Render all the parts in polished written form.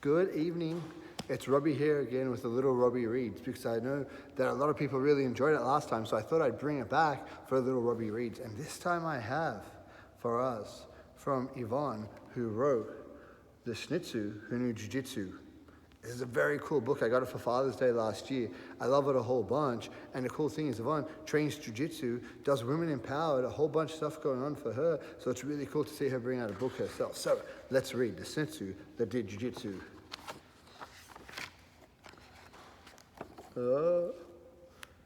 Good evening. It's Robbie here again with the little Robbie Reads, because I know that a lot of people really enjoyed it last time, so I thought I'd bring it back for a little Robbie Reads. And this time I have for us from Yvonne, who wrote The Schnitzu Who Knew Jiu-Jitsu. This is a very cool book. I got it for Father's Day last year. I love it a whole bunch. And the cool thing is Yvonne trains jiu-jitsu, does women empowered, a whole bunch of stuff going on for her. So it's really cool to see her bring out a book herself. So let's read The Schnitzu That Did Jiu-Jitsu.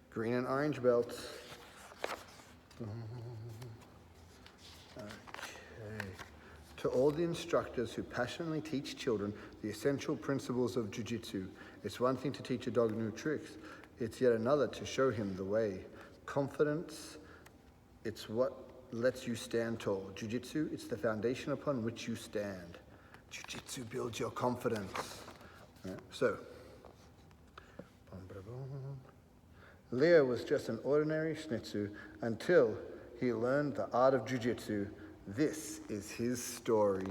Green and orange belts. Okay. To all the instructors who passionately teach children the essential principles of jiu-jitsu, it's one thing to teach a dog new tricks. It's yet another to show him the way. Confidence, it's what lets you stand tall. Jiu-jitsu, it's the foundation upon which you stand. Jiu-jitsu builds your confidence. Right, so, Leo was just an ordinary schnitzu until he learned the art of jiu-jitsu. This is his story.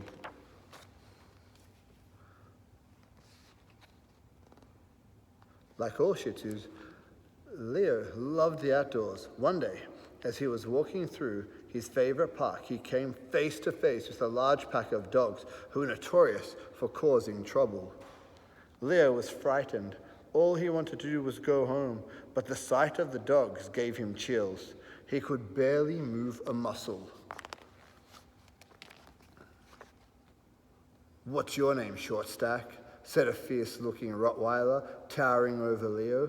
Like all Shih Tzus, Leo loved the outdoors. One day, as he was walking through his favorite park, he came face to face with a large pack of dogs who were notorious for causing trouble. Leo was frightened. All he wanted to do was go home, but the sight of the dogs gave him chills. He could barely move a muscle. "What's your name, Short Stack?" said a fierce-looking Rottweiler, towering over Leo.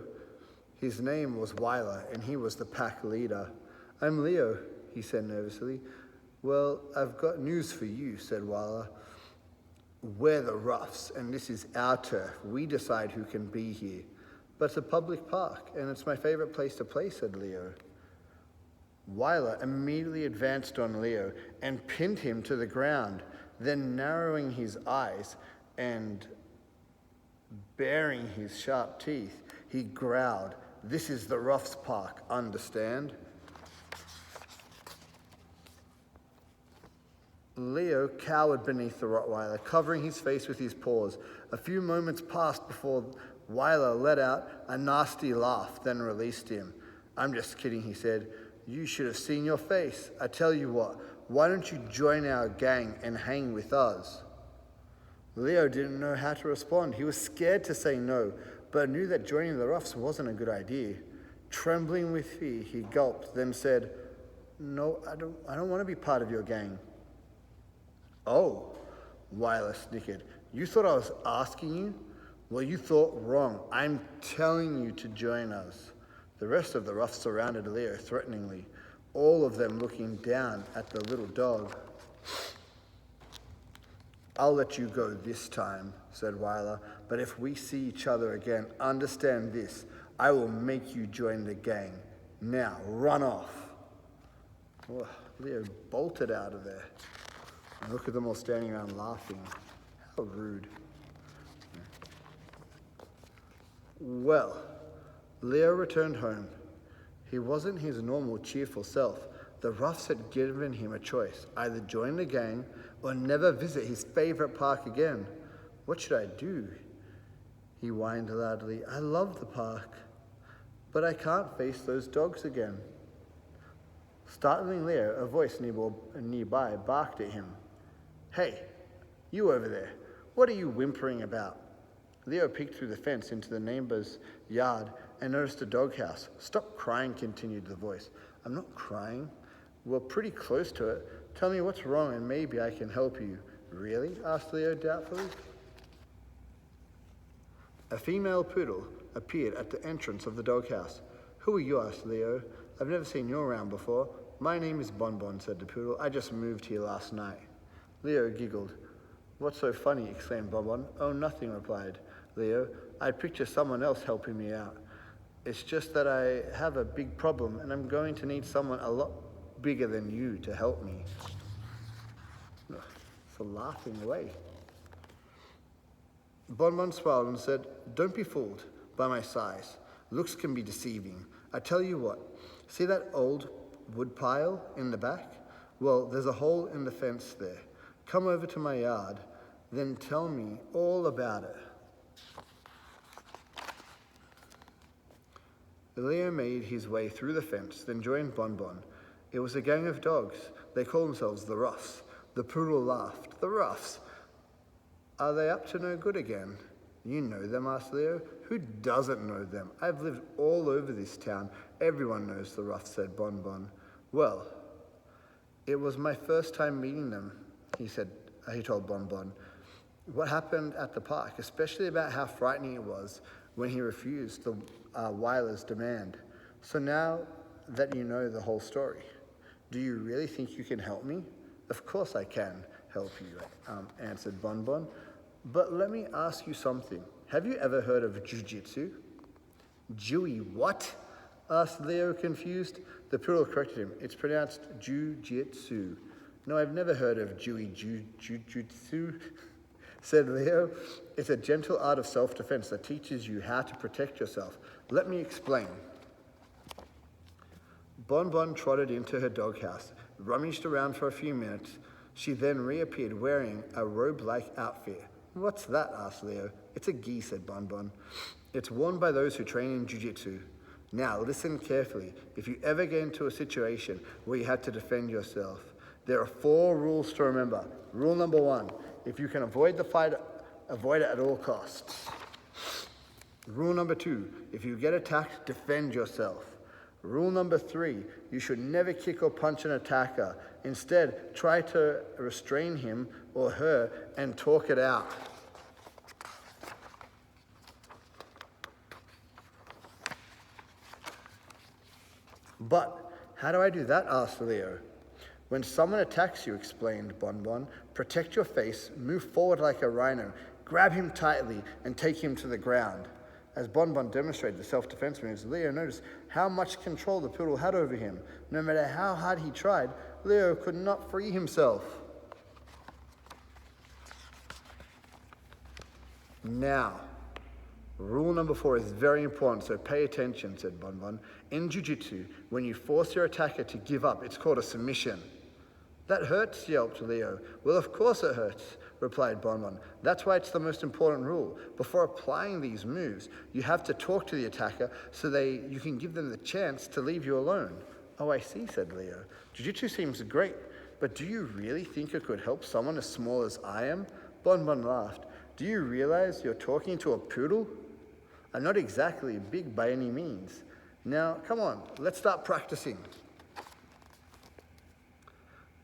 His name was Weiler, and he was the pack leader. "I'm Leo," he said nervously. "Well, I've got news for you," said Weiler. "We're the roughs, and this is our turf. We decide who can be here. But it's a public park, and it's my favorite place to play," said Leo. Weiler immediately advanced on Leo and pinned him to the ground. Then, narrowing his eyes and baring his sharp teeth, he growled, "This is the roughs' park, understand?" Leo cowered beneath the Rottweiler, covering his face with his paws. A few moments passed before Weiler let out a nasty laugh, then released him. "I'm just kidding," he said. "You should have seen your face. I tell you what, why don't you join our gang and hang with us?" Leo didn't know how to respond. He was scared to say no, but knew that joining the roughs wasn't a good idea. Trembling with fear, he gulped, then said, "No, I don't want to be part of your gang." "Oh," Weiler snickered. "You thought I was asking you? Well, you thought wrong. I'm telling you to join us." The rest of the roughs surrounded Leo threateningly, all of them looking down at the little dog. "I'll let you go this time," said Weiler, "but if we see each other again, understand this. I will make you join the gang. Now, run off." Oh, Leo bolted out of there. And look at them all standing around laughing. How rude. Well, Leo returned home. He wasn't his normal cheerful self. The roughs had given him a choice: either join the gang or never visit his favorite park again. "What should I do?" he whined loudly. "I love the park, but I can't face those dogs again." Startling Leo, a voice nearby barked at him. "Hey, you over there, what are you whimpering about?" Leo peeked through the fence into the neighbor's yard and noticed a doghouse. "Stop crying," continued the voice. "I'm not crying. We're pretty close to it. Tell me what's wrong and maybe I can help you." "Really?" asked Leo doubtfully. A female poodle appeared at the entrance of the doghouse. "Who are you?" asked Leo. "I've never seen you around before." "My name is Bonbon," said the poodle. "I just moved here last night." Leo giggled. "What's so funny?" exclaimed Bonbon. "Oh, nothing," replied Leo. "I'd picture someone else helping me out. It's just that I have a big problem and I'm going to need someone a lot bigger than you to help me." For laughing away. Bonbon smiled and said, "Don't be fooled by my size. Looks can be deceiving. I tell you what, see that old wood pile in the back? Well, there's a hole in the fence there. Come over to my yard. Then tell me all about it. Leo made his way through the fence, then joined Bon Bon. It was a gang of dogs. They called themselves the Roughs. The poodle laughed. The Roughs? Are they up to no good again? You know them, asked Leo. Who doesn't know them? I've lived all over this town. Everyone knows the Roughs, said Bon Bon. Well, it was my first time meeting them, he told Bon Bon. What happened at the park, especially about how frightening it was when he refused the Weiler's demand. So now that you know the whole story, do you really think you can help me? Of course I can help you, answered Bon Bon. But let me ask you something. Have you ever heard of Jiu-Jitsu? Jiu what? Asked Leo, confused. The poodle corrected him. It's pronounced Jiu-Jitsu. No, I've never heard of Jiu-Jitsu, said Leo. It's a gentle art of self-defense that teaches you how to protect yourself. Let me explain. Bon Bon trotted into her doghouse, rummaged around for a few minutes. She then reappeared wearing a robe-like outfit. What's that? Asked Leo. It's a gi, said Bon Bon. It's worn by those who train in Jiu-Jitsu. Now, listen carefully. If you ever get into a situation where you have to defend yourself, there are 4 rules to remember. Rule number 1, if you can avoid the fight, avoid it at all costs. Rule number 2, if you get attacked, defend yourself. Rule number 3, you should never kick or punch an attacker. Instead, try to restrain him or her and talk it out. But how do I do that? Asked Leo. When someone attacks you, explained Bon Bon, protect your face, move forward like a rhino, grab him tightly, and take him to the ground. As Bon Bon demonstrated the self-defense moves, Leo noticed how much control the poodle had over him. No matter how hard he tried, Leo could not free himself. Now, rule number 4 is very important, so pay attention, said Bon Bon. In Jiu-Jitsu, when you force your attacker to give up, it's called a submission. That hurts, yelped Leo. Well, of course it hurts, replied Bon Bon. That's why it's the most important rule. Before applying these moves, you have to talk to the attacker so you can give them the chance to leave you alone. Oh, I see, said Leo. Jiu-Jitsu seems great, but do you really think it could help someone as small as I am? Bon Bon laughed. Do you realize you're talking to a poodle? I'm not exactly big by any means. Now, come on, let's start practicing.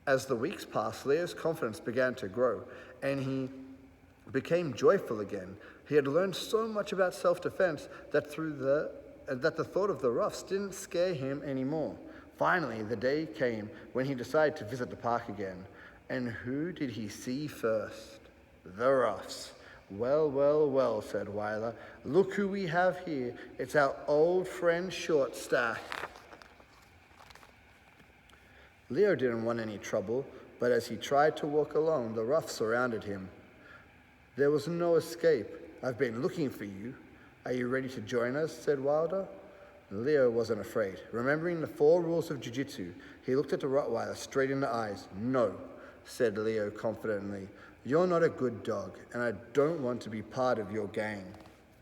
As the weeks passed, Leo's confidence began to grow, and he became joyful again. He had learned so much about self-defense that the thought of the Roughs didn't scare him anymore. Finally, the day came when he decided to visit the park again. And who did he see first? The Roughs. Well, well, well, said Weiler. Look who we have here. It's our old friend Shortstack. Leo didn't want any trouble, but as he tried to walk alone, the Roughs surrounded him. There was no escape. I've been looking for you. Are you ready to join us? Said Wilder. Leo wasn't afraid. Remembering the 4 rules of Jiu-Jitsu, he looked at the Rottweiler straight in the eyes. No, said Leo confidently. You're not a good dog, and I don't want to be part of your gang.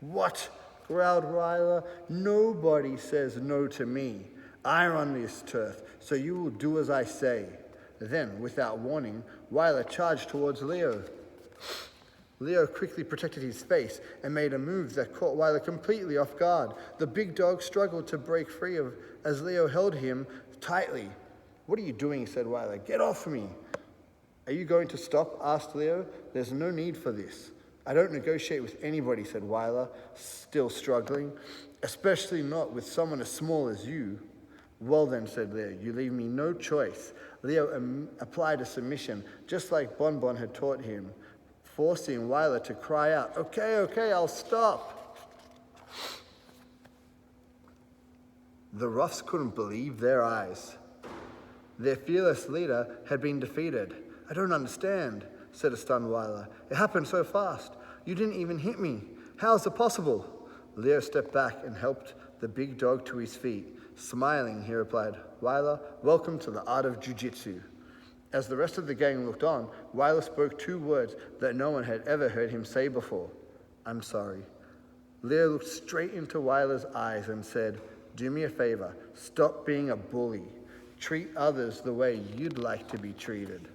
What? Growled Weiler. Nobody says no to me. I run this turf, so you will do as I say. Then, without warning, Weiler charged towards Leo. Leo quickly protected his face and made a move that caught Weiler completely off guard. The big dog struggled to break free as Leo held him tightly. What are you doing? Said Weiler. Get off me. Are you going to stop? Asked Leo. There's no need for this. I don't negotiate with anybody, said Weiler, still struggling, especially not with someone as small as you. Well then, said Leo, you leave me no choice. Leo applied a submission, just like Bon Bon had taught him, forcing Weiler to cry out, okay, I'll stop. The Roughs couldn't believe their eyes. Their fearless leader had been defeated. I don't understand, said a stunned Weiler. It happened so fast. You didn't even hit me. How is it possible? Leo stepped back and helped the big dog to his feet. Smiling, he replied, Weiler, welcome to the art of Jiu-Jitsu. As the rest of the gang looked on, Weiler spoke 2 words that no one had ever heard him say before. "I'm sorry." Leo looked straight into Weiler's eyes and said, "Do me a favor, stop being a bully. Treat others the way you'd like to be treated."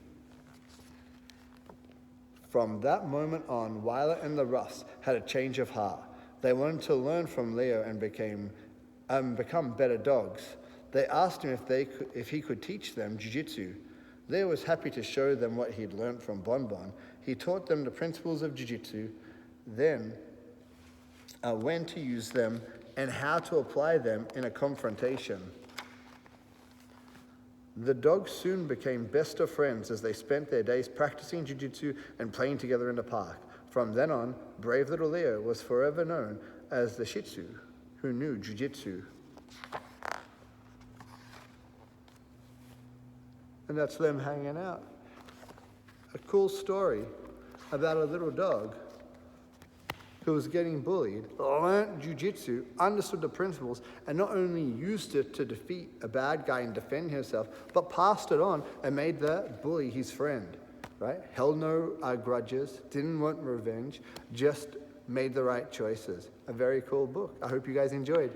From that moment on, Weiler and the Roughs had a change of heart. They wanted to learn from Leo and become better dogs. They asked him if he could teach them jiu-jitsu. Leo was happy to show them what he'd learned from Bon Bon. He taught them the principles of jiu-jitsu, then when to use them and how to apply them in a confrontation. The dogs soon became best of friends as they spent their days practicing jiu-jitsu and playing together in the park. From then on, brave little Leo was forever known as the Shih Tzu who knew jiu-jitsu. And that's them hanging out. A cool story about a little dog who was getting bullied, learned jiu-jitsu, understood the principles, and not only used it to defeat a bad guy and defend himself, but passed it on and made the bully his friend, right? Held no grudges, didn't want revenge, just made the right choices. A very cool book. I hope you guys enjoyed.